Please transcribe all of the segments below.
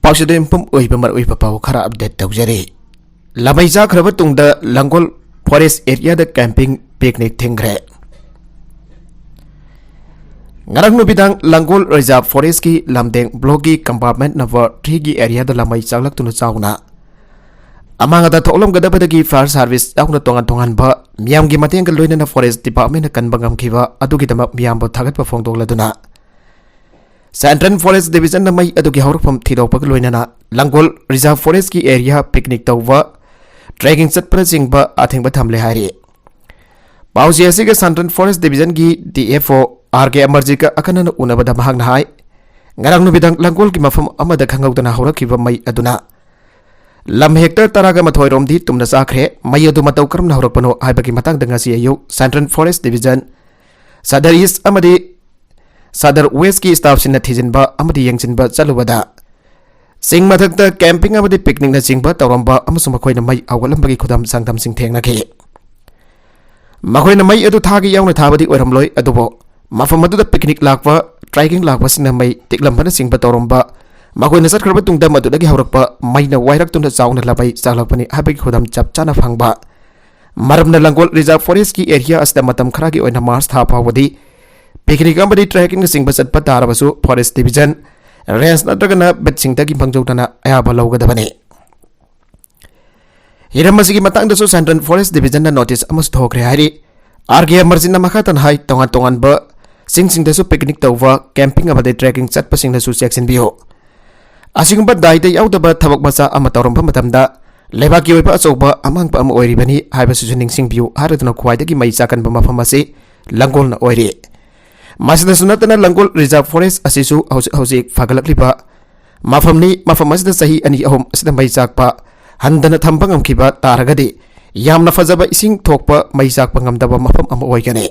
पाउसद इम्पम मर पाउ खरा अपडेट तौजरे लमई जाख्रब तुंगद Langol forest area camping picnic थिंग्रे ngarang nubidang Langgol Reserve Forest की लमदेंग ब्लॉक की कंपार्टमेंट नंबर 3 की एरिया द लमई चागलक तुनु चाउना अमांगदा थोलम गदबदगी फायर सर्विस याउना तोंगन तोंगन ब मियाम की मतेंग लोइना फॉरेस्ट डिपार्टमेंट कनबंगम खिबा अदुगी दम मियाम ब थागत प फोंदोगलदुना सेंट्रल फॉरेस्ट डिवीजन न मई अदुगी हौरफम थिदोपक लोइना Langgol Reserve Forest की एरिया पिकनिक तौवा ट्रैकिंग चटपन चिंग ब आथिंग ब थमले हारी पाउसी असिगे सेंट्रल फॉरेस्ट डिवीजन की DFO RK Amarji का अकनन उनबद महंग हाय ngarang nubidang Langgol की मफम अमद खंगौदना हौरखिबा मई अदुना लम हेक्टर तरागा मथोय रोमदी तुमना साखरे मई अदु मतौ करम हौरपनो हाइबकी मतंग दंगासी अयु सेंट्रल फॉरेस्ट डिवीजन सदर ईस्ट अमदी सदर वेस्ट की स्टाफ सिन थिजिनबा अमदी यंगसिनबा चलुबदा सिंग मथकता कैंपिंग अमदी पिकनिक न चिंगबा तौरंबा अमसु मखोयना मई आवलंबगी खुदम संगदम सिंग थेंगनाखे मखोयना मई अदु थागी यावना थाबदी ओरमलोय अदुबो मफम अदुदा पिकनिक लाकवा ट्रैकिंग लाकवा सिन मई तिकलंबना सिंगबा तौरंबा मखोयना सटखरबा तुंगदा मदुदगी हौरकपा मईना वायरक तुंदा चाउना लबाई चागलकपनि हाबगी खुदम चपचाना फंगबा मरमना Langgol Reserve Forest की एरिया असदा मतम खरागी ओइना मार्च था फावदी पिकनिक अमदी ट्रैकिंग सिंगबा चटपा तारबसु फॉरेस्ट डिवीजन रेंज नत्रगना बेटसिंगदगी फंगजौदना अयाबा लौगदबने हिरमसिगी मतंगदसु सेंट्रल फॉरेस्ट डिवीजन ना नोटिस अमस थोखरे हारी RK Amarji ना मखातन हाई तोंगान तोंगान ब सिंगसिंगदसु पिकनिक तौवा कैंपिंग अमदी ट्रैकिंग चटपसिंगदसु सेक्शन बियो असिगुंबा दाइदा याउदबा थबक मचा अमा तौरंबा मतमदा लेबाकी ओइबा अचौबा अमांगपा अमा ओइरिबनी हाइबसु निंगसिंग बियो हारदना ख्वाइदगी मई चाकनबा मफम असे लंगोल न ओइरे मासिदसु नतना Langgol Reserve Forest असिसु हौजिक फागलकलिबा मफमनी मफम असिदा सही अनि अहोम असिदा मई चाकपा हंदना थंबा ngamkiba तारगदि यामना फजबा इसिंग थोकपा मई चाकपा ngamdaba मफम अमा ओइगने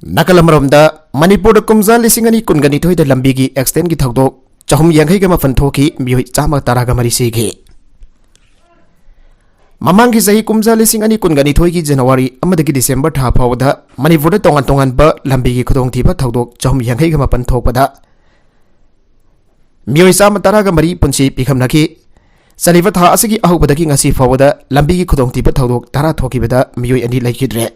नकलमरमदा मणिपुर कुमजा लिसिंगनी कुनगनी थोइदा लंबीगी एक्सटेंड की थौदोक चहुम यांगई का मफन थोकी मियोई चामा तारागा मरी सीगे ममांग की सही कुमजा लिसिंग अनि कुनगनी थोई की जनवरी अमदगी दिसंबर था फावदा मणिपुर तोंगन तोंगन ब लंबी की खुदोंग थीबा थौदोक चहुम यांगई का मफन थोकपदा मियोई चामा तारागा मरी पुंसी पिखमनकी सलिबा था असगी अहुबदगी ngasi फावदा लंबी की खुदोंग थीबा थौदोक तारा थोकीबदा मियोई अनि लाइखिद्रे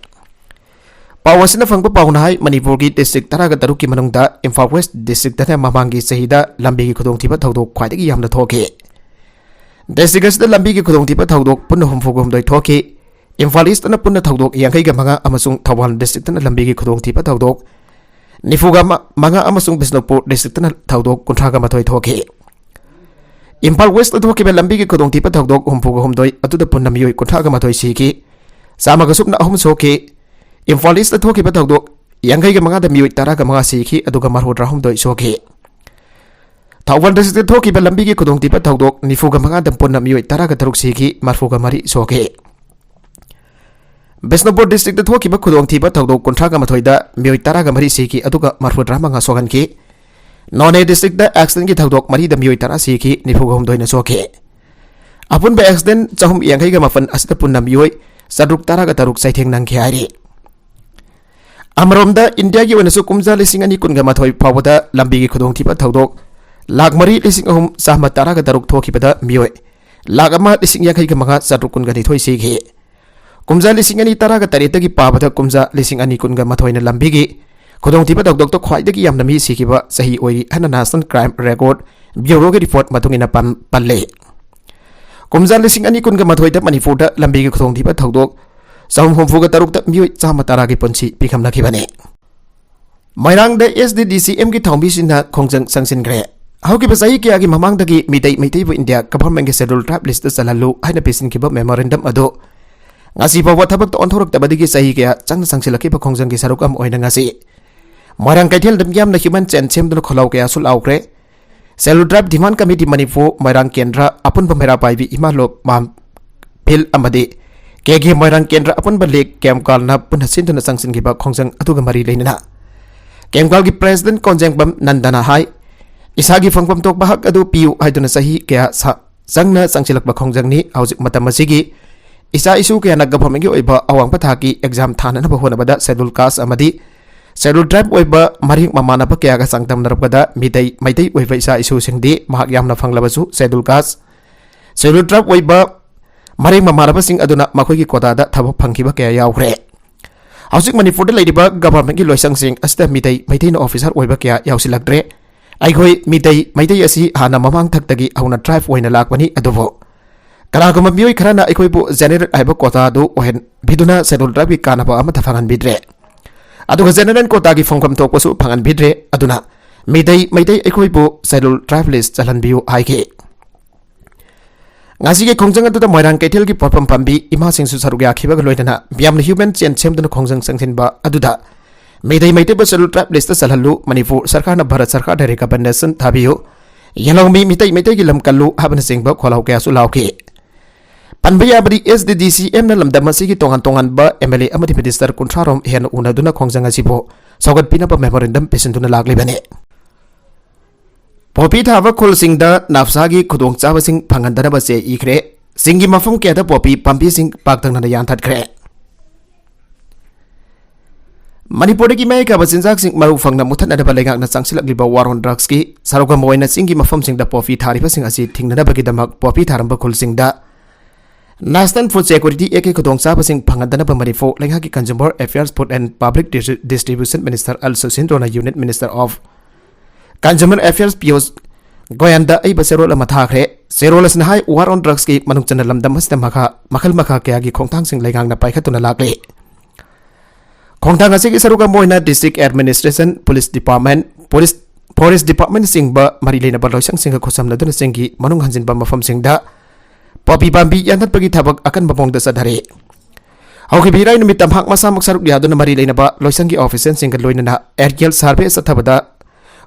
पावसिना फंगबा पाउनाहाय मणिपुर की डिस्ट्रिक्ट तरागा तरुक की मनुंगदा इम्फाल वेस्ट डिस्ट्रिक्ट तने ममांगी सहीदा लंबी की खुदोंथीबा थौदोक ख्वाइदगी यामना थोके डिस्ट्रिक्ट असदा लंबी की खुदोंथीबा थौदोक पुन्ना हुमफुगुमदोय थोके इम्फाल ईस्ट तने पुन्ना थौदोक यांगईगा मंगा अमसुंग थौबाल डिस्ट्रिक्ट तने लंबी की खुदोंथीबा थौदोक निफुगा मंगा अमसुंग बिष्णुपुर डिस्ट्रिक्ट तने थौदोक कुंथ्रागा मथोय थोके इम्फाल वेस्ट थोकीबा लंबी की खुदोंथीबा थौदोक हुमफुगा हुमदोय अदुदा पुन्ना मियोय कुंथ्रागा मथोय सीकी सामागा सुपना अहुम सोके इम्फाल ईस्ट थोकीबा थौदोक यांगईगा मंगादा मियोय तारागा मंगा सीकी अदुगा मरहुद्रा हुमदोय सोके थौबाल डिस्ट्रिक्ट थोकीबा लंबी की खुदोंथीबा थौदोक निफुगा मंगादा पुन्ना मियोय तारागा तरुक सीकी मरफुगा मरी सोके बिष्णुपुर डिस्ट्रिक्ट थोकीबा खुदोंथीबा थौदोक कुंथ्रागा मथोयदा मियोय तारागा मरी सीकी अदुगा मरहुद्रा मंगा सोगनकी नोने डिस्ट्रिक्ट एक्सटेंड की थौदोक मरीदा मियोय तारा सीकी निफुगा हुमदोयना सोके अपुनबा एक्सटेंड चहुम यांगईगा मफन असदा पुन्ना मियोय सदरुक तारागा तरुक साइथेंग नंगे हारी अमरोमदा इंडिया की वनसु कुमजा लिसिंग अनि कुनगा मथोय फावदा लंबी की खुदोंथीबा थौदोक लाख मरी लिसिंग अहुम साहमा तारागा तरुक थोकीबदा मियोय लाख अमा लिसिंग यांगईगा मंगा सदरुक कुनगा निथोय सीगे कुमजा लिसिंग अनि तारागा तरेतगी पाबदा कुमजा लिसिंग अनि कुनगा मथोयना लंबी की खुदोंथीबा थौदोक तो ख्वाइदगी यामना मी सीखिबा सही ओइरी हना नेशनल क्राइम रिकॉर्ड ब्यूरो के रिपोर्ट मतुंगिना पल्ले कुमजा लिसिंग अनि कुनगा मथोयदा मणिपुरदा लंबी की खुदोंथीबा थौदोक साउम हुमफुगा तरुक मियोय चामा तारागी पुंसी पिखमनखिबने मैरांगदा SDDCM की थौंबीसिना खोंजंग संसिनग्रे हौकिबा सही कियागी ममांगदगी मितै मैतैबु इंडिया गवर्नमेंट के शेड्यूल ट्राइब लिस्ट चलहल्लु हाइना पिसिनखिबा मेमोरेंडम अदो ngasi bawa thabak to onthoroktabadigi sahi kya changna sangsilakiba khongjang ki sarukam oina ngasi moirang kaithel dam yamna human chen semduna kholau kya sul aukre schedule tribe demand committee Manipur Moirang केंद्र अपुनबा मेरा पाइबी इमालो माम fill अमदे केगे मैरांग केंद्र अपुनबा lake केमकालना पुनः सिंधुना संगसिनगिबा खोंजंग अदुगा मरी लेना केमकाल की president Konjengbam नंदना high इसागी फंगबम तोकबा हक अदु पियु हाइदुना सही क्या संगना संगसिलकबा खोंजंगनी हौजिक मतम असिगी इसा इशू क्या गवर्नमेंट की ओइबा अवांग पथाकी एग्जाम थाननबा होनबदा शेड्यूल कास्ट अमदी Schedule tribe oiba maring mamana pa kaya ka sangtam narapkada mitai oiba isa isu singdi mahak yamna phanglabasu schedule caste schedule tribe oiba maring mamana pa sing aduna makoi ki kota da thabak phangkiba kaya yaukre Hausik Manipur da ladiba government ki loisang sing asta mitai na officer oiba kaya yausilakre aigoi mitai asi hana mamang thaktagi hauna tribe oina lakbani adubo Kanaguma mioi kharana aigoi bu general aiba kota du ohen biduna schedule tribe ki kanaba ama thafangan bidre Aduga general kota ki phongkham thokpasu phangan bidre aduna mitai aigoi bu schedule tribe list chalan biu haike ngasi ke khongjang adu da moirang ketel ki porpam pambi ima sing su sarugya khiba ga loidana biam human chen chem dun khongjang sangthin ba adu da mitai ba schedule tribe list salhalu manipur sarkar na bharat sarkar da recommendation thabiyo yalongmi mitai ki lam kallu habna sing ba kholau kya su lauke Panbaya bari SDDCM na lamdam masigi tongan ba MLA amati minister kuntrarom hen unaduna khongjang asibo sogat pina pa memorandum pesentuna lagli bane Popi thava khul singda nafsagi khudong chawa sing phangandana ba se ikre singi mafam ke da popi pampi sing paktang na yan that kre Manipur ki mai ka basinjak sing maru phangna muthan na ba legak na changsilak liba war on drugs ki saroga moina singi mafam sing da popi thari ba sing asi thingna na ba ki damak popi tharam ba khul singda National Food Security Eke Kudong Sabasing Pangandana Pamarifo, Langhaki Consumer Affairs Food and Public Distribution Minister also Sindrona Unit Minister of Consumer Affairs Pios Goyanda Iba Serola Mathakre, Serolas and High War on Drugs Gate Manukchanalam Damastam Maka, Makal Maka Kagi Kongtang Sing Legang na Paikatuna Lakle. Kongtang Asik Saruga Moina District Administration, Police Department, Forest Department Singba, Marilena Balosang Singa Kosam Naduna Singi, Manung Hansin Bamba from Singda. Popi Bambi yan pagi tabak akan babong da sadhari. Hau kibiray numitam hak masamok saruk yado na marilay na ba loisangi officer sing loy na aerial survey sa tabada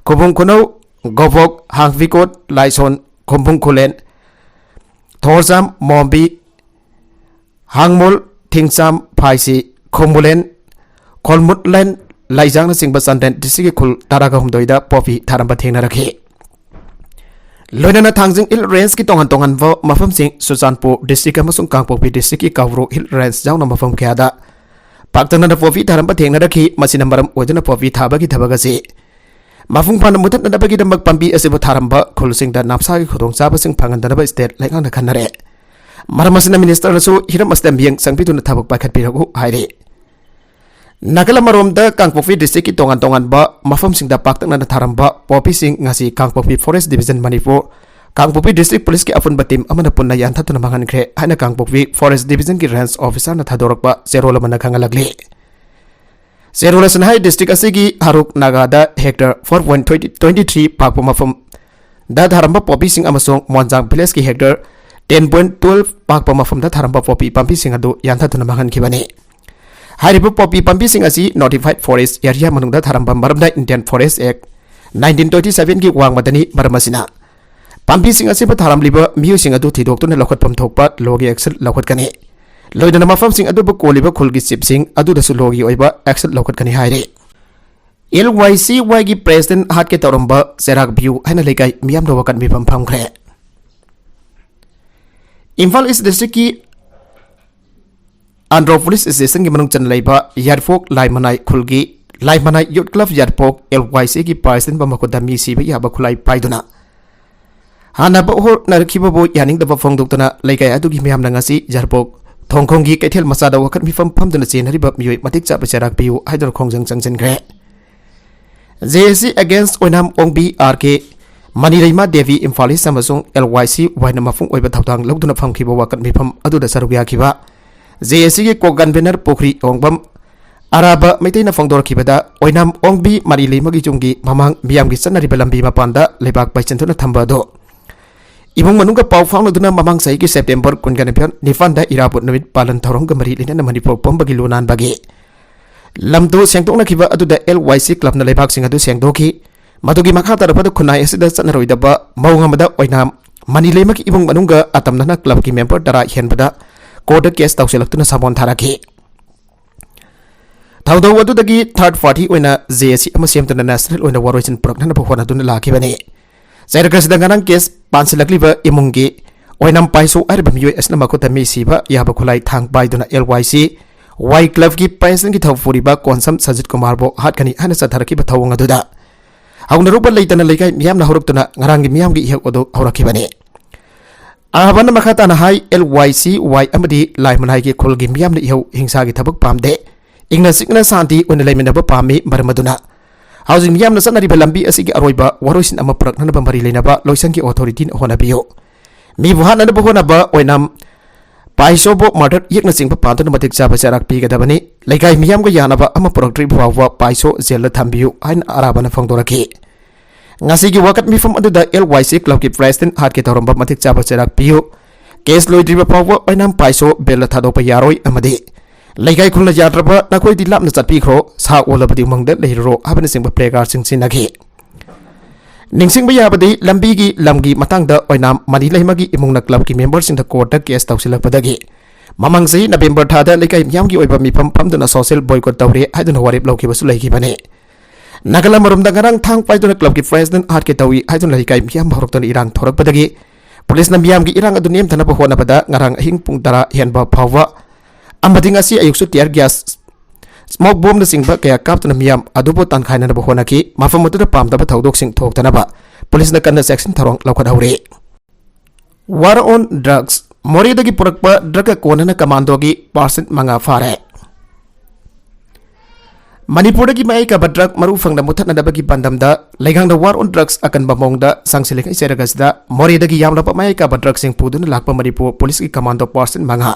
kubong kunaw gobok hangvikot laison kumbong kulen thorsam mombi hangmol tingsam paisi kumbulen kolmutlen laijang na sing basandan disigi kul taraga humdoida popi taramba thengna rakhe Loina thangjing hill range ki tongan vo mafam sing Susanpur district amasung Kangpokpi district ki Kawro hill range jauna mafam khyada paktana na popi tharam pa thengna rakhi masina maram oidana popi thaba ki thabaga se mafung pan mutat na bagi damak pambi asibo tharam ba khulsing da napsa ki khudong chaba sing phangandana ba state lainga na khanare maramasina minister su hiram astam biang sangpitu na thabak pakhat piragu haire Nakala maromda Kangpokpi district ki tongan ba mafam sing da paktak na tharam ba popi sing ngasi Kangpokpi Forest Division Manipur Kangpokpi district police ki afun batim amana punna yan thatuna mangan kre haina Kangpokpi Forest Division ki range officer na thadorak ba Zerola mana khangalagli Zerola Sanhai district asigi Haruk Nagada hectare 4.23 pakpo mafam da tharam ba popi sing amasong Monjang village ki hectare 10.12 pakpo mafam da tharam ba popi pampi sing adu yan thatuna mangan kibani Haribu popi pampi sing asi notified forest area manungda tharamba maramda Indian Forest Act 1927 ki wang madani maramasina pampi sing asi ba tharam liba miu sing adu thidok tu na lokhat pam thokpa logi action lokhat kani loidana mafam sing adu ba koliba khulgi chip sing adu da su logi oiba action lokhat kani haire LYCY ki president hat ke toramba serak view haina lekai miam do wakan mi pam pham khre Imphal East district ki Andhra Police Station ki manung chan laiba Yarpok Laimanai khulgi Laimanai Youth Club Yarpok LYC ki president ba makoda mi si ba ya ba khulai paiduna hana ba hor narkhiba bo yaning da ba phongdoktana laikai adu gi miam nangasi Yarpok thongkhong gi kethel masada wakat mi fam duna chen hari ba mioi matik cha ba charak piu haidar khongjang changchen gre JSC against Onam Ongbi RK Maniraima Devi Imphal Samasung LYC waina mafung oiba thawtang logduna phamkhiba wakat mi fam adu da sarugya khiba JSC ki kogan benar pokri ongbam araba meitena fongdor kibada oinam ongbi marilei magi chunggi mamang biam gi sanari balambi mapanda lebak paicentuna thamba do ibung manungga pau phang duna mamang sai ki September kungan pian nifanda irabut namit palan thorong ga mari lena manipur pombagi lunan bagi lamdo sengtok na kiba adu da LYC club na lebak sing adu sengdoki madugi makha tarapadu khunai asida sanaroi da ba maunga mada oinam manilei magi ibung manungga atamna na club ki member dara henbada Koda case tausilaktuna sabon tharaki Thawdo wadudagi third party oina JSC ama semtuna national oina waroisin prokna phona duna lakibani Zairakrasida nganang case pansilakliba imungi oinam paiso arba miyoi asna makota mi siba yaba khulai thang baiduna LYC Y club की पैसन की थौ फुरीबा कोनसम सजित कुमार बो हाटकनी हाना सथरकी बथौंग अदुदा हौनरुप लेतना लेकाय मियामना हरुक्तुना ngarang मियाम की इहक ओदो हौरखिबने आबन मखाताना high LYC Y अमदी लाइमनाई की खुल की मियामना इहौ हिंसा की थबक पामदे इंगना सिकना शांति उन लेमिनब पामी मरमदुना हाउजिंग मियामना सनरिबा लंबी असि की अरोइबा वरोइसिन अमा पुरकनबा मरि लेनबा लोइसन की अथॉरिटी होनाबियो मी बुहानब होनबा ओइनाम पाइसोबो मर्डर यकना सिंह पांतन मतिक चाबा चराक पीगदबनी लेकाय मियाम को यानबा अमा पुरक्ट्री भावा पाइसो jail थांबियो हाइन अराबना फोंदोरखि ngasi gi wakat mi fam aduda LYC club ki president hat ke toromba matik chaba cherak piyo case loidriba pawa oinam paiso bel thado pa yaroi amade legai khulna yatraba nakoi di lapna chatpi khro sa olabadi mangda leiro habana singba playgar sing sinagi ningsing ba yabadi lambi gi lamgi matang da oinam mani leimagi imungna club ki members in the court da case tawsilak padagi mamang sei November thada legai myam gi oiba mi fam famduna social boycott tawre haiduna warip loki basu leigi bane Nagala marumda ngarang thang paiduna club ki president hat ke tawi haiduna lekai myam bhorokton irang thorak padagi police na myam gi irang adu nem thana bahona pada ngarang hing pung tara henba phawa amading asi ayuksu tear gas smoke bomb na singba kaya kaptuna myam adubo tan khaina na bahona ki mafam atu pam da thaudok sing thok tana ba police na kanna section tharong lokhat haure war on drugs mori dagi purakpa drug kona na commando gi percent manga fare Manipur की माई का drug मरु फंग मुथनब की बंदम लेगांग war on drugs अकन बमोंग संगसिलें सेरगसदा मोरेदगी यामलप माई का drug Singh पुदुन lakh Manipur police की commando person मंगा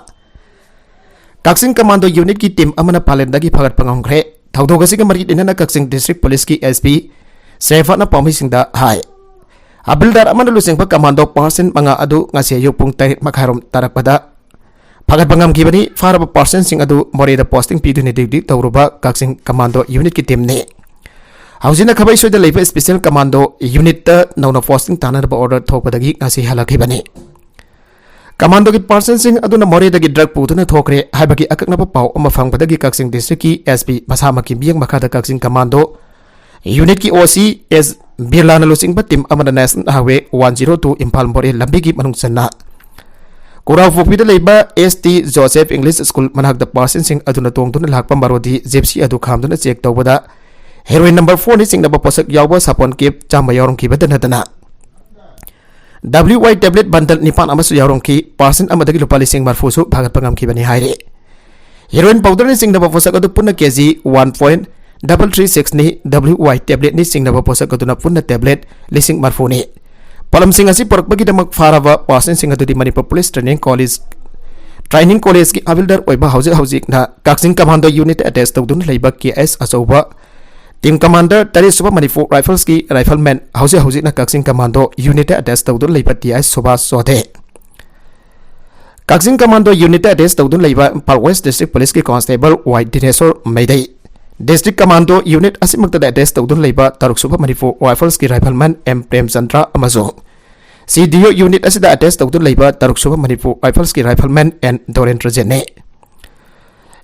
Kakching commando unit की team अमना पालेंदगी फगत पंगोंग्रे थौदोगसी के मरी इनना कक्सिंग डिस्ट्रिक्ट पुलिस की SP सेफना पमिसिंगदा हाय अबिलदार अमन लुसिंग कमांडो पर्सन मंगा अदु ngase युपुंग तै मखारोम तरकपदा फगत बंगम की बनी फारब पर्सन सिंह अदु मोरेदा पोस्टिंग पीदुने ड्यूटी तौरुबा कक्सिंग कमांडो यूनिट की टीम ने हाउजिना खबै सोइदा लेबे स्पेशल कमांडो यूनिट त नौना पोस्टिंग तानरबा ऑर्डर थोकपदगी ngasi halakhi bani कमांडो की पर्सन सिंह अदुना मोरेदगी ड्रग पुदुना थोकरे हाइबगी अककनबा पाव अमा फंगपदगी कक्सिंग डिस्ट्रिक्ट की SP मसामकी बियंग मखादा कक्सिंग कमांडो यूनिट की OC एस बिरलाना लुसिंगबा टीम अमना नेशनल हाईवे 102 इम्फाल मोरे लंबी की मनुंग सन्ना Kurau Fukpida Leba ST Joseph English School Manak the person sing Aduna Tong to Lakpa Marodi Zepsi Adu Kamduna check Tawada Heroin number 4 is sing the Posak Yawa Sapon Kip Chamayorong Kibatanatana WY tablet bundle Nipan Amasu Yaronki person Amadaki Palising Marfusu Pagapangam Kibani Haire Heroin powder is sing the Posak Adu Puna Kezi 1.336 ni WY tablet ni sing the Posak Aduna Puna tablet listing Marfuni Palam Singh asi pork bagi damak farava pasen Singh adu di Manipur Police Training College ki avildar oiba hauzik na Kaksing Commando Unit attached to dun leiba KS asoba Team Commander Tari Suba Manipur Rifles ki Rifleman hauzik na Kaksing Commando Unit attached to dun leiba TS Suba Sode Kaksing Commando Unit attached to dun leiba Par West District Police ki Constable White Dinesor Mayday District Commando Unit asimakta attached to dun leiba Taruk Suba Manipur Rifles ki Rifleman M Prem Chandra Amazon CDO unit asida attached to leiba Taruk Suba Manipur Rifles ki Rifleman and Dorendra Jene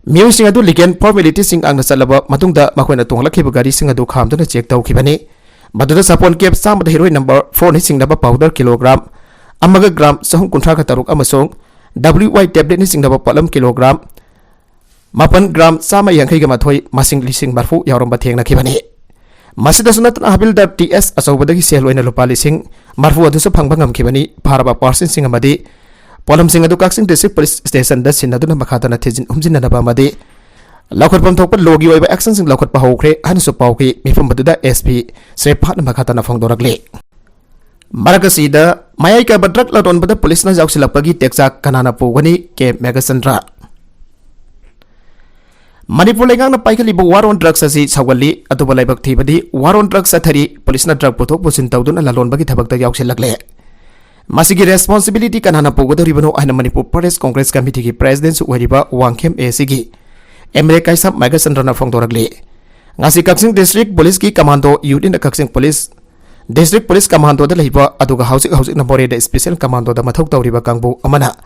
Music adu ligen formality sing ang nasalaba matungda makoina tunglakhiba gari sing adu khamduna check tawkhibani maduda sapon kep samada heroin number 4 ni singnaba powder kilogram amaga gram sahum kunthra ka taruk amasong WY tablet ni singnaba palam kilogram mapan gram sama yankhai ga mathoi masing lising barfu yauramba thengna khibani masida sunat habilda TS asawbadagi sel oina lupa lising marfu adu sa phangbangam khibani pharaba person sing amadi polam sing adu Kaksing district police station da sinaduna makhatana thejin umjin na ba amadi lakhot pam thokpa logi oiba action sing lakhot pa hokre hansu pawki mifam baduda SP sephat makhatana phangdorakle marakasida mayai ka badrak ladon bada police na jausilapagi teksa kanana pugani ke Megasandra Manipur lengang na paikaliba war on drugs asi sawali atu balai bakthi badi war on drugs athari police na drug puthok pusin tawduna lalon bagi thabak ta yauksilakle masigi responsibility kanana pogodoribano aina Manipur Pradesh Congress Committee ki president wariba Wangkhem AC gi MLA Kaisa Megasandra na phongdorakle ngasi Kaksing district police ki commando unit na Kaksing police district police commando da leiba aduga housing na bore da special commando da mathok tawriba kangbu amana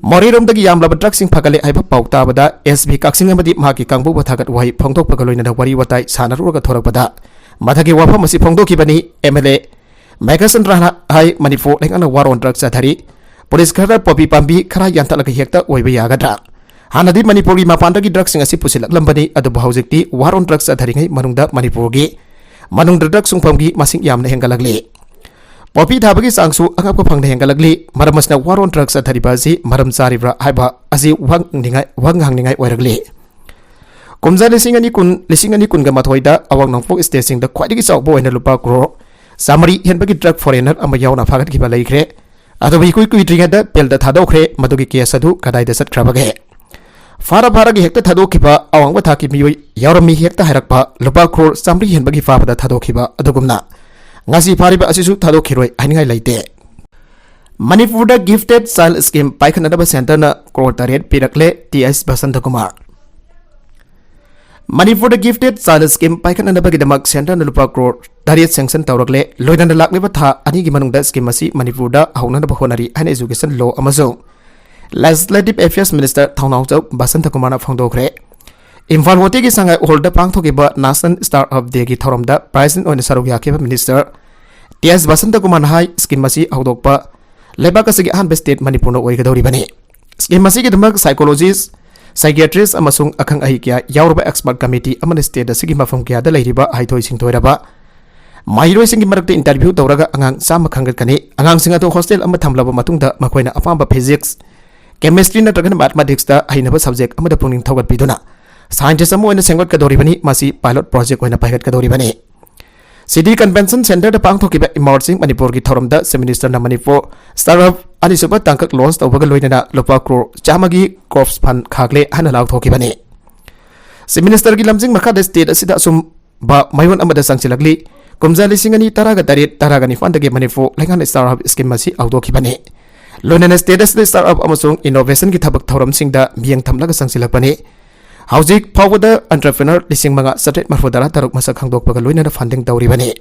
Morirom dagi yamlaba drug sing phagale aiba paukta bada SB Kaksing amadi maki kangbu bathagat wai phongdok pagaloina da wari watai sanaruga thorakpada mathagi wafam asi phongdoki bani MLA Megasandra hai Manipur lengana war on drugs athari police khara popi pambi khara yantalaga hekta oiba yagadra हानादी Manipur की मपानदगी drugs असी पुसिलक्लंबनी अदुबु हौजिक्ति war on drugs अधरिङै मनुंगदा मणिपुर की मनुंगदा ड्रग्स सुंगफमगी मसिंग यामना हेंगलगले पॉपी थाबगी सांगसु अंगप फंगने हेंगलगली मरमसना वार ऑन ड्रग्स अधरिबासी मरम चारिब्रा हाइबा असी वंग हंगनिङै ओइरगले कुमजा लिसिंग कुन माथोइदा अवांग नोंपोक स्टेट ख्वाइदगी चाउबो ओइना लुपा करोड़ सामरी हेनबगी ड्रग फॉरेनर अमा यावना फागतखिबा लैख्रे अदुबी कुइद्रिङैदा पेलदा थादोख्रे मदुगी केस अदु कदाइदा सटख्राबगे फारगी हेक्ता थादोखिबा अवांग थाकी मियोय यावरमी हेक्ता हायरकपा लुपा करोड़ सामरी हेनबगी फाबदा थादोखिबा अदुगुमना ngasi fariba asisu thadokiroi haningai leite Manipur da gifted child scheme paikhanadaba center na crore taret pirakle TS Basanta Kumar Manipur da gifted child scheme paikhanadaba gidamak center na lupa crore taret sanction tawrakle loidana lakleba tha ani gi manungda scheme asi Manipur da haunanaba honari an education law amazong Legislative Affairs Minister Thaunawchau Basanta Kumar na phangdokre Imphal Hote ki sangai holda pangthokiba National Star of the gi thoromda President oina saruk yakiba Minister TS Basanta Kumar hai scheme asi hawdokpa lebak asigi ahanba state Manipur na oigadori bani scheme asi gi damak psychologist psychiatrist amasung akhang ahi kya yawrba expert committee amana state asigi mafam kya da leiriba haithoi singthoiraba mahiroi singi marakta interview tawraga angang sama khangat kani angang singa to hostel ama thamlaba matungda makoina apamba physics chemistry na tragan mathematics da hainaba subject amada pungning thogat biduna Scientist amu oina senggot kadoribani masi pilot project oina paigat kadoribani City Convention Center da pangthokiba emerging Manipur ki thoromda Minister na Manipur startup ani super tangkak launch tawbaga loinana lupa crore chamagi corps fund khagle hana law thokibani Minister ki lamjing makha da state asida sum ba mayon amada sangsilagli kumja lisingani taraga tarit taraga ni fund ge Manipur lengan startup scheme masi awdokibani loinana state asida startup amasung innovation ki thabak thorom singda biang thamlaga sangsilakbani Hauzik Pawada entrepreneur lising mga satet marfudara taruk masa khangdok paga loina funding tawribani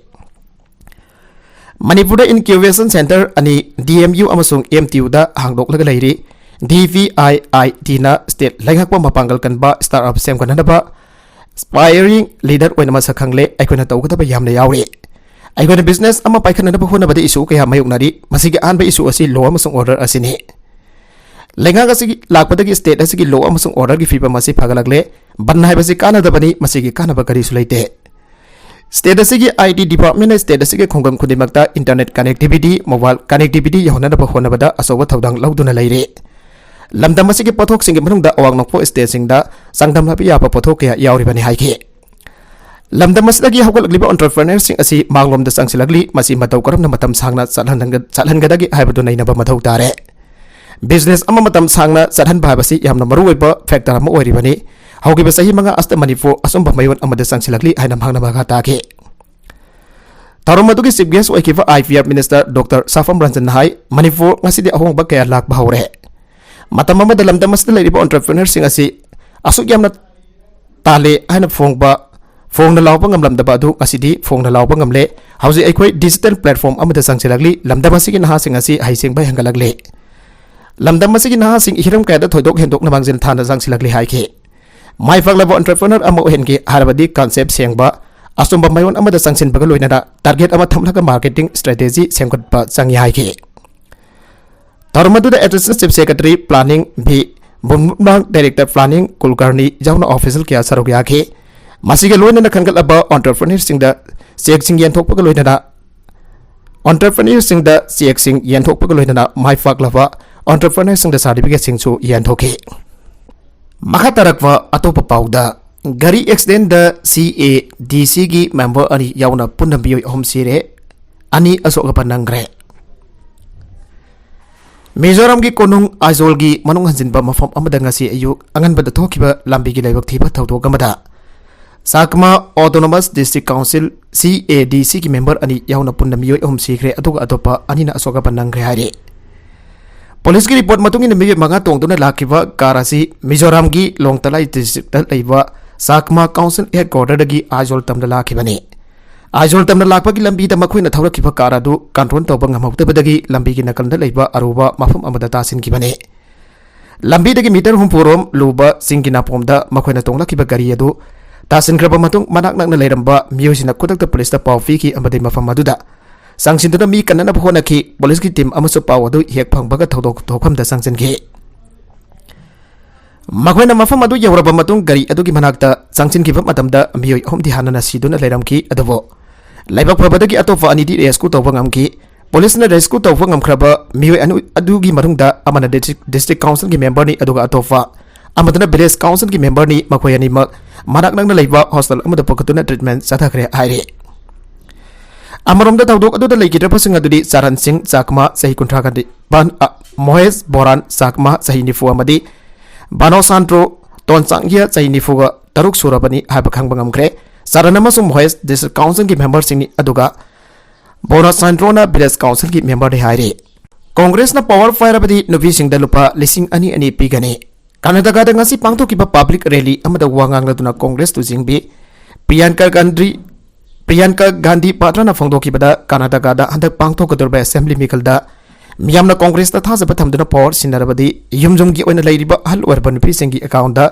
Manipur Incubation Center ani DMU amasung MTU da hangdok laga lairi DVIIT na state laingakpa mapangal kanba startup sem kanadaba aspiring leader oina masa khangle aikona tawgada yamna yawri aikona business ama paikhanadaba honabada issue kaya mayuknari masigi anba issue asi law amasung order asini Lenga kasi lakpadagi state asigi law amasung order gi fiba masi phagalagle banhai basi kana dabani masigi kana bakari sulaite state asigi IT department state asigi khongam khudimakta internet connectivity mobile connectivity yahona da honabada asoba thodang lauduna leire lamdam asigi pothok singi manungda awang nokpo state singda sangdam habi ya pothok ya yawri bani haike lamdam asigi hawgalagli entrepreneur sing asi manglom da sangsilagli masi matau karam na matam sangna chalhangadagi haibadu naina ba mathau tare Business ama matam sangna sadhan bhabasi yamna maruiba factor ama oiribani haugiba sahi manga asta Manipur asumba mayon amada sangsilagli haina mangna maga take Taromadugi chief guest oikiva IVF Minister Dr. Safam Ranjan hai Manipur ngasidi ahong ba kaya lak bahore matam ama dalam damas leiriba entrepreneur sing asi asuk yamna tale haina phong na lawba ngam lamda badu asidi phong na lawba ngamle hauji aikoi digital platform amada sangsilagli lamdamasi ki naha sing asi haising bai hangalagle Lamdam masigi naha sing ihiram kaya thoidok hendok na mangjin thana jangsilagli haike mai faglabo entrepreneur ama ohenki harabadi concept sengba asumba mayon amada sangsin baga loinana target ama thamlaga marketing strategy sengkotpa changi haike Tarmadu the Assistant Chief Secretary Planning B Bumang Director Planning Kulkarni Jauna Official kya sarok yake masigi loinana khangal aba entrepreneur singda check sing yan thokpa loinana entrepreneur singda check sing yan thokpa loinana mai faglaba entrepreneur sing da certificate sing chu yan thoki makha tarakwa atopa pauda gari accident da CADC gi member ani yauna punna bioi hom sire ani asoga panangre Mizoram gi konung Aizol gi manung hanjinba mafam amada ngasi ayu angan bada thokiba lambi gi laibak thiba thawdo gamada Sakma Autonomous District Council CADC gi member ani yauna punna bioi hom sikre aduga atopa ani na asoga panangre hari Police ki report matungi na migi mga tongtuna lakiwa karasi Mizoram gi Longtalai district laiwa Sakma Council headquarter dagi Aizol tamda lakibani Aizol tamda lakpa ki lambi da makhoi na thawra kiwa karadu control tawba ngamawta badagi lambi ki nakalda laiwa aruba mafam amada tasin kibani lambi dagi meter humpurom luba singina pomda makhoi na tongla kiwa gari adu tasin kraba matung manak nak na lairamba miyosina kutak police da pawfi ki amade mafam maduda Sangsindu mi kanana phona ki police ki team amaso pawadu hek phangbaga thodok thokham da sangsin ki मखोइना मफम अदु यौरब मतुंग गरी अदुगी मनाक्ता चांगचिनखिबा मतमदा मियोय होमदि हानना सिदुना लेरमखि अदुबो लाइबक फबदगी अतोफा अनिदि rescue तौबा ngamखि पुलिसना rescue तौबा ngamखराबा मियोय अदुगी मरुंगदा अमना district council की member नि अदुगा अतोफा अमदना village council की member नि मखोय अनिमक मनाक नंगना लेबा हॉस्टल अमदा पकतुना ट्रीटमेंट सथाखरे हाइरे अमरोमदा तौदोक अदुदा लेकिद्रपसिंग अदुदि चारण सिंह चाकमा सही कुंठा गदि बन मोहेश बोरान चाकमा सही निफु अमदि बानो सांट्रो तोनचांगिया सही निफुगा तरुक सुरबनी हाइबा खंगबा ngamखरे चारण अमसुंग मोहेश डिस्ट्रिक्ट काउंसिल की मेंबर सिंगनि अदुगा बोनो सांट्रोना विलेज काउंसिल की मेंबर दे हाइरे कांग्रेस ना पावर फायर बदी नुबी सिंगदा लुपा लिसिंग अनि अनि पिगने कर्नाटका दा ngasi पांगथोकिबा पब्लिक रैली अमदा वांगांग लदुना कांग्रेस तुजिंगबी प्रियंका गांधी पात्रना फोंदोकिबदा कर्नाटका दा हंदक पांगथोकदरबा असेंबली मिकलदा मियामना कांग्रेस ता थाजबा थमदुना पावर सिनरबदी युमजुमगी ओइना लैरिबा हल ओरबा नुपी सिंगी अकाउंट दा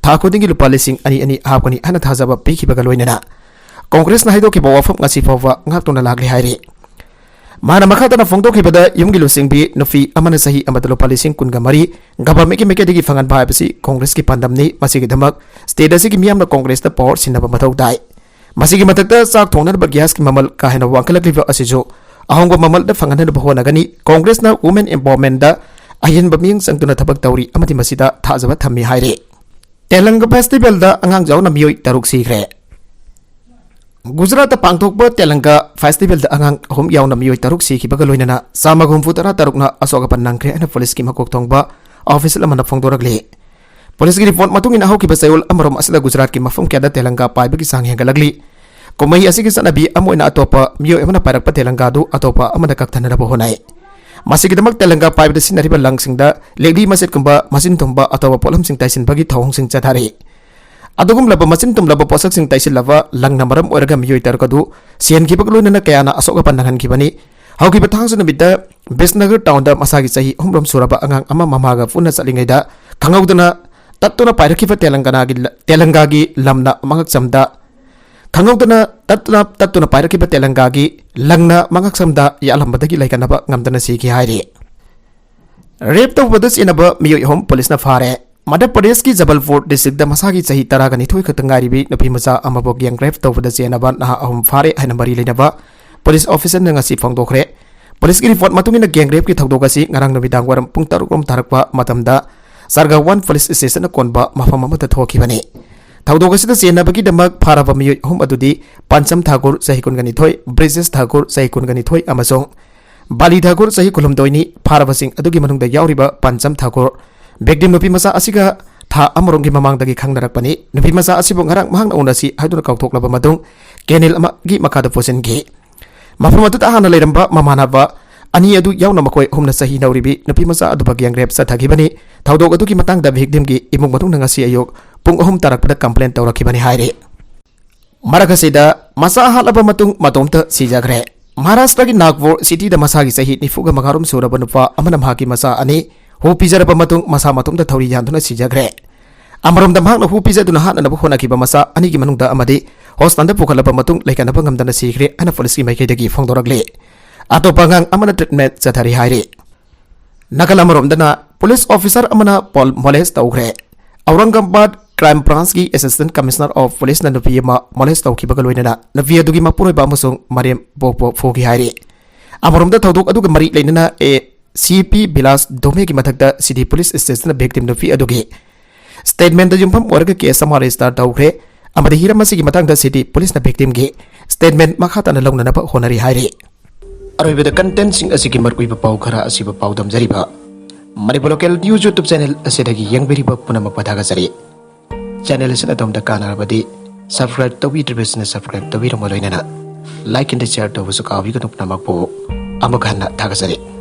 थाखोदिंगी लुपा लिसिंग अनि अनि हापकनि हना थाजबा पिखिबा लोइनना कांग्रेस ना हाइदोकिबा वाफम ngasi फावबा ngakतोना लागले हाइरे माना मखातना फोंदोकिबदा युमगी लुसिंगबी नुफी अमना सही अमदा लुपा लिसिंग कुनगा मरी गवर्नमेंट की मेकेदिगी फंगन भाइबसी कांग्रेस की पंदमनी मसिगी धमक state असिगी मियामना Congress the power सिनबा मथौ Dai मसिगी मथक्ता chalk थोंगनबा gas की ममल काहेना वांकलकलिबा असिजो अहोंगबा ममल दा फंगनबा होनगनी कांग्रेस ना वुमेन एम्पावरमेंट दा अयनबा मिंग संगतुना थबक तौरी अमति मसिदा थाजबा थम्मी हाइरे तेलंगा फेस्टिवल दा अंगांग जावना मियोय तरुक सीखरे गुजरात पांगथोकबा तेलंगा फेस्टिवल दा अंगांग होम यावना मियोय तरुक सीखिबगा लोइनना सामा गुमफुतरा तरुकना असोगपन नंखरे अना पुलिस की मकोक थोंगबा ऑफिसर अमना फोंदोरगले पुलिस की रिपोर्ट मतुंग इन हौकिबा सयोल अमरोम असदा गुजरात की मफम क्यादा तेलंगा पाइबगी सांग हेंगलगली कुमई असिगी सनबी अमोइना अतोपा मियोय अमना पाइरकपा तेलंगा दु अतोपा अमना कक्थनरबा होनाय मसिगिदमक तेलंगा पाइबदा सिनरिबा लंगसिंगदा लेगली मसेटकुंबा मसिन तुंबा अतोबा पोलमसिंग तैसिनबगी थौंगसिंग चथारे अदुगुमलबा मसिन तुमलबा पोसकसिंग तैसिलबा लंगना मरम ओरगा मियोय तरकदु सेनखिबग लोइनना कयाना असोगपा नंगनखिबनी हौकिबा थांगसु नबिदा बिसनगर टाउन दा मसागी सही हुमरम सुरबा अंगांग अमा ममागा पुना चलिंगैदा खंगौदना तत्तुना पाइरखिबा तेलंगागी लमना मंगक समदा खंगौदना तत्तुना पाइरखिबा तेलंगागी लंगना मंगक समदा यालंबदगी लाइकनबा ngamdana सिखि हाइरे रेप तौबदा सिनबा मियोय होम पुलिसना फारे मध्य प्रदेश की जबलपुर डिस्ट्रिक्ट दा मसागी सही तरागनि थोय खतंगारिबी नपी मचा अमबो ग्यांग रेप तौबदा चेनबा नहा अहम फारे हाइना मरी लेनबा पुलिस ऑफिसर ने ngasi फोंदोखरे पुलिस की रिपोर्ट मतुंगिना ग्यांग रेप की थौदोगasi ngarang नबिदांग वरम पुंग 3 रोम तारकवा मतमदा सरगा 1 पुलिस स्टेशन कोनबा मफम अमता थोखिबने थौदोगसिदा चेनबगी दमक फारबा मियोय होम अदुदी पंचम ठाकुर सही कुनगनि थोय ब्रिजेश ठाकुर सही कुनगनि थोय अमसोंग बाली ठाकुर सही कुलुमदोइनी फारबसिंग अदुगी मनुंगदा यावरिबा पंचम ठाकुर बेगदिम नुपी मसा असिगा था अमरोंगी ममांगदगी खंगनरकपनी नुपी मसा असिबो ngarang mahangna unasi haiduna kauthokhlaba madung kenel amagi makada posengi mafam adu tahana leiramba mamanaba ani adu yauna makoi humna sahi nauribi nupi masa adu bagyang rep sathagibani thaudok adu ki matang da victim gi imung matung ngasi ayok pung ahum tarakpada complaint tawrakibani haire maragasida masa halaba matung matomta sijagre Maharashtra की Nagpur city दा मसा की सही निफुगा मगारुम सुरबा नुपा अमना माकी मसा अनि who पिजरबा मतुंग मसा मतुंग दा थौरी यानदुना सिजग्रे अमरोम दा मांगना हु पिजदुना हाननबा होनाकिबा मसा अनि की मनुंग दा अमदि हॉस्टल दा पुखलबा मतुंग लेकनबा ngamdana सिग्रे अना पुलिस की माइकेदगी फोंदोरगले अतोपांगांग अमना ट्रीटमेंट चथारी हाइरे नकल अमरोम दना पुलिस ऑफिसर अमना पॉल मोलेस तौग्रे औरंगाबाद क्राइम ब्रांच की असिस्टेंट कमिश्नर ऑफ पुलिस ना नुपी मा मोलेस तौखिबा लोइनना नुपी अदुगी मपुरोइबा अमसुंग मरेम पोपो फोगी हाइरे अमरोम दा थौदोक अदुगा मरी लेनना ए CP बिलास दोमे की मथकता सिटी पुलिस स्टेशन victim नुपी अदुगी स्टेटमेंट दा जुम्फम ओरगा केस अमा रजिस्टर तौखरे अमदि हिरम मसिगी मतंगदा सिटी पुलिस ना victim गी स्टेटमेंट मखाताना लौननबा होनरी हाइरे अरोइबदा कंटेंट सिंग असिगी मरकुइबा पाउ खरा असिबा पाउ दमजरिबा Manipur local news YouTube channel असिदगी यंगबेरिबा पुनमक पथागजरी चैनल असिना तमदा कानारबदी सब्सक्राइब तौबिद्रिबसना सब्सक्राइब तौबिरम लोइनना लाइक एंड शेयर तौबसु काविगनु पुनमक पो अमक हन्ना थागजरी